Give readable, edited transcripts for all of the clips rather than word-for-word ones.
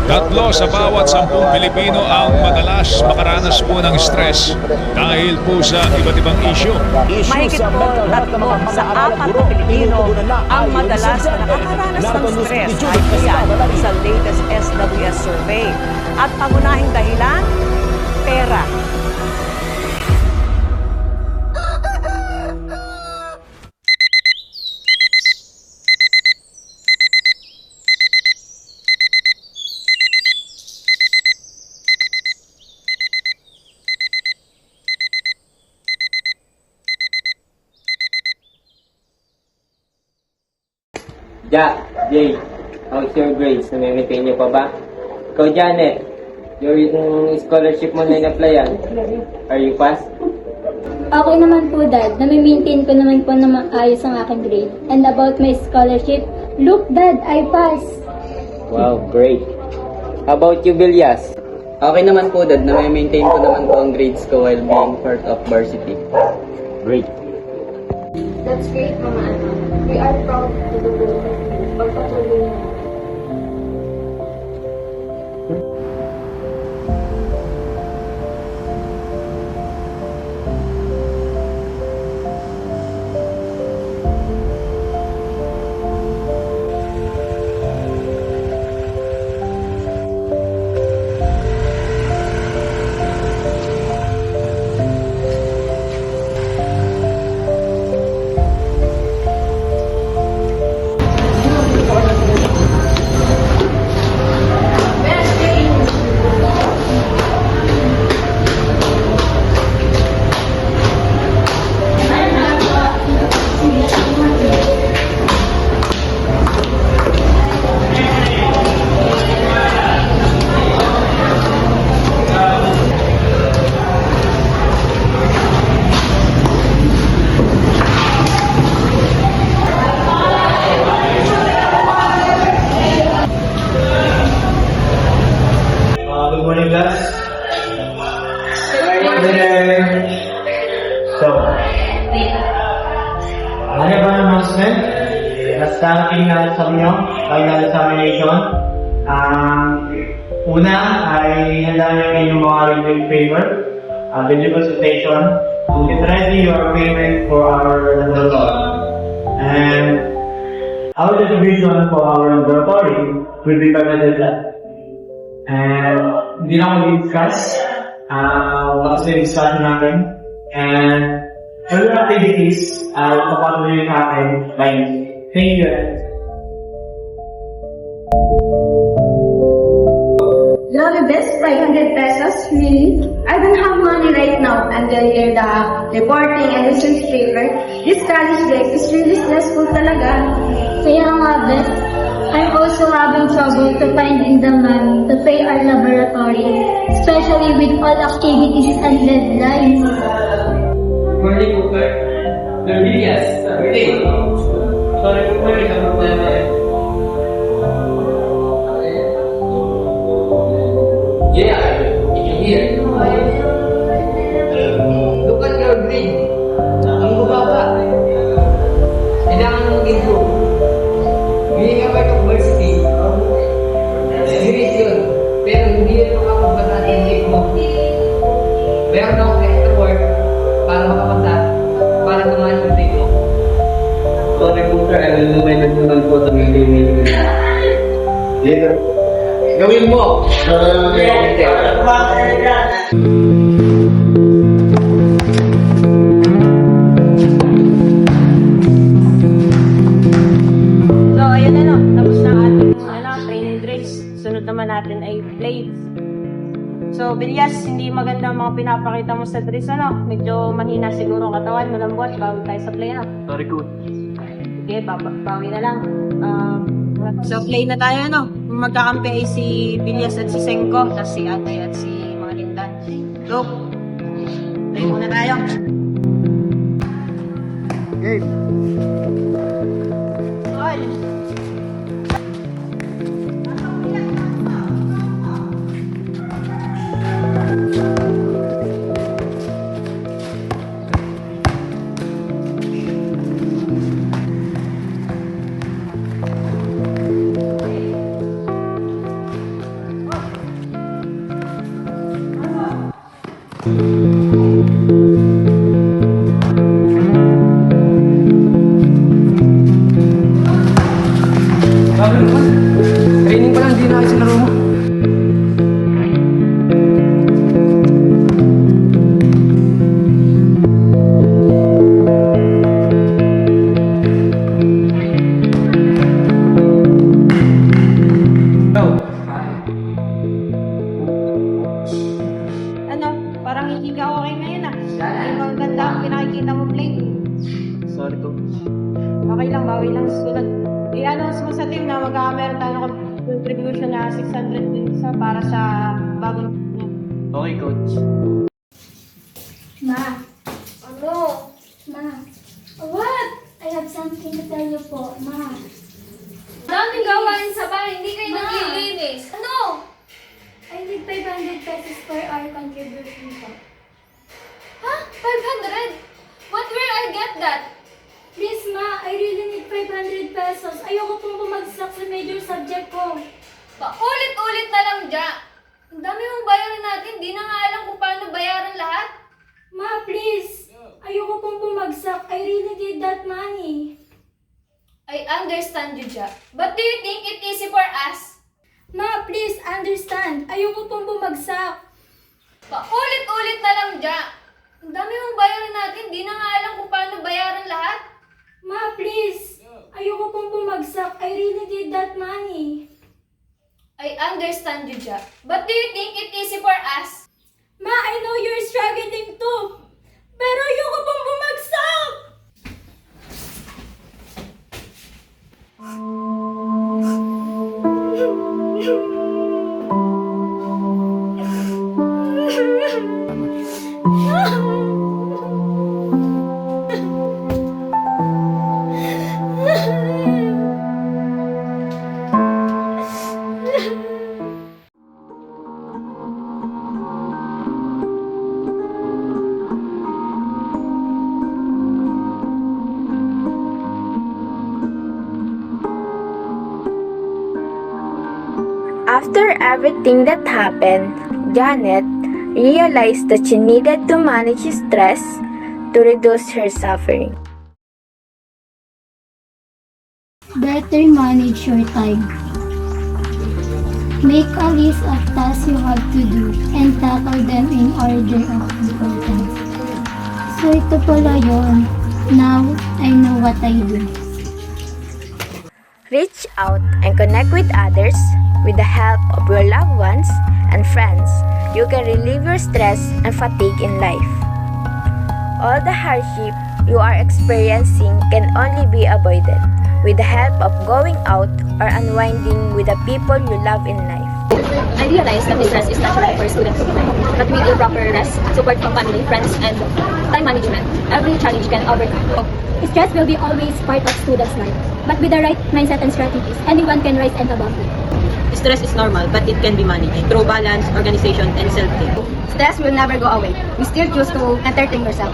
Tatlo sa bawat 10 Pilipino ang madalas makaranas po ng stress dahil po sa iba't ibang isyu. Mahigit po 3 sa 4 na Pilipino ang madalas na nakakaranas ng stress ay iyan sa latest SWS survey. At pangunahing dahilan, pera. Ja, Jay, how's your grades? Nami-maintain niyo pa ba? Ikaw, Janet, yung scholarship mo na in-applyan, are you pass? Okay naman po, Dad. Nami-maintain ko naman po na maayos ang aking grade. And about my scholarship, look, Dad, I passed. Wow, great. How about you, Bilyas? Okay naman po, Dad. Nami-maintain ko naman po ang grades ko while being part of varsity. Great. That's great, Mama Ana. We are proud to do pagpatuloy niyo. Good morning, class. So, ano ba ang announcement? Last ating sa inyo, final examination. Una ay handa nyo yung mga reading paper, video presentation. Get ready your payment for our laboratory. And our distribution for our laboratory will be presented at and hindi na ako discuss what's the discussion natin, and every activities papatuloy natin by thank you. Grabe, best 500 pesos? Really? I don't have money right now. And then you're the reporting and research paper. This college life is really stressful talaga. Kaya nga, best. I'm also having trouble to finding the money to pay our laboratory, especially with all activities and deadlines. Good morning, Cooper. Bilyas, okay. Sorry, Cooper, isang problema eh. Yeah, here. Look at your grade. Ang bubaba. Kailangan mong improve. Being a part of varsity, serious yun. Pero hindi yun makapagpasa ng intake mo. Meron akong extra work para makapasa, para tumahan yung intake mo. Sorry po sir, I will do my nagpunang po sa meeting. Dito. Gawin mo! So, ayun na, tapos na ating training drills. Sunod naman natin ay plates. So, Bilyas, hindi maganda ang mga pinapakita mo sa drills, Medyo mahina siguro ang katawan, malambot, bawi tayo sa play, Very good. Okay, bawi na lang. So, play na tayo, Magkakampi ay si Bilyas at si Senko, tapos si Atay at si mga Lindan. So, play muna tayo. Game. Sabi naman, training pa lang, di na kayo sa laro mo. Ano, parang hindi ka okay ngayon ah. Hindi maganda ang pinakikita mo, Blake. Sorry, coach. Okay lang, bawi lang sa sulat. I-announce mo sa team na magkakameron tayo ng contribution na 600 din sa para sa bagong team. Okay, coach. Ma. Ano? Ma. What? I have something to tell you po, Ma. Daming gawain sa bahay, hindi kayo naglilinis. Ano? I need 500 pesos for our contribution po. Ha? 500? What will I get that? Please, Ma, I really need 500 pesos. Ayoko pong bumagsak sa major subject ko. Paulit-ulit na lang, Ja. Ang dami mong bayaran natin, di na nga alam kung paano bayaran lahat. Ma, please. Ayoko pong bumagsak. I really need that money. I understand you, Ja. But do you think it easy for us? Ma, please understand. Ayoko pong bumagsak. Paulit-ulit na lang, Ja. Ang dami mong bayaran natin, di na nga alam kung paano bayaran lahat. Ma, please. Ayoko pong bumagsak. I really need that money. I understand you, Ja. But do you think it easy for us? Ma, I know you're struggling too. Pero ayoko pong bumagsak. After everything that happened, Janet realized that she needed to manage stress to reduce her suffering. Better manage your time. Make a list of tasks you have to do and tackle them in order of importance. So ito pala yun. Now, I know what I do. Reach out and connect with others. With the help of your loved ones and friends, you can relieve your stress and fatigue in life. All the hardship you are experiencing can only be avoided with the help of going out or unwinding with the people you love in life. I realize that stress is natural for students, but with improper rest, support from family, friends, and time management, every challenge can overcome. Stress will be always part of students' life, but with the right mindset and strategies, anyone can rise and above it. Stress is normal, but it can be managed through balance, organization, and self-care. Stress will never go away. We still choose to entertain yourself.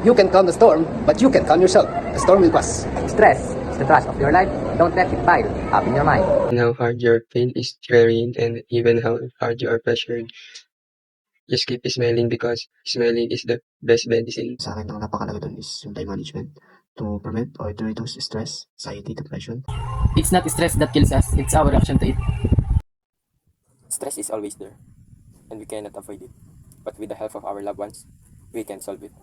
You can calm the storm, but you can calm yourself. The storm will pass. Stress is the trash of your life. Don't let it pile up in your mind. And how hard your pain is carried, and even how hard you are pressured, just keep smiling because smiling is the best medicine. Sa akin, ang napakalaga dun is yung time management to prevent or to reduce stress, anxiety, depression. It's not stress that kills us, it's our reaction to it. Stress is always there, and we cannot avoid it. But with the help of our loved ones, we can solve it.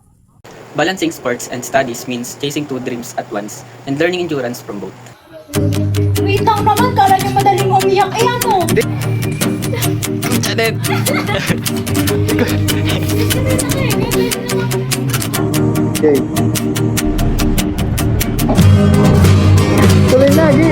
Balancing sports and studies means chasing two dreams at once and learning endurance from both. Wait lang naman, kala niyo madaling umiyak. Eh ano? Janet! Okay. Tuloy na, Gi!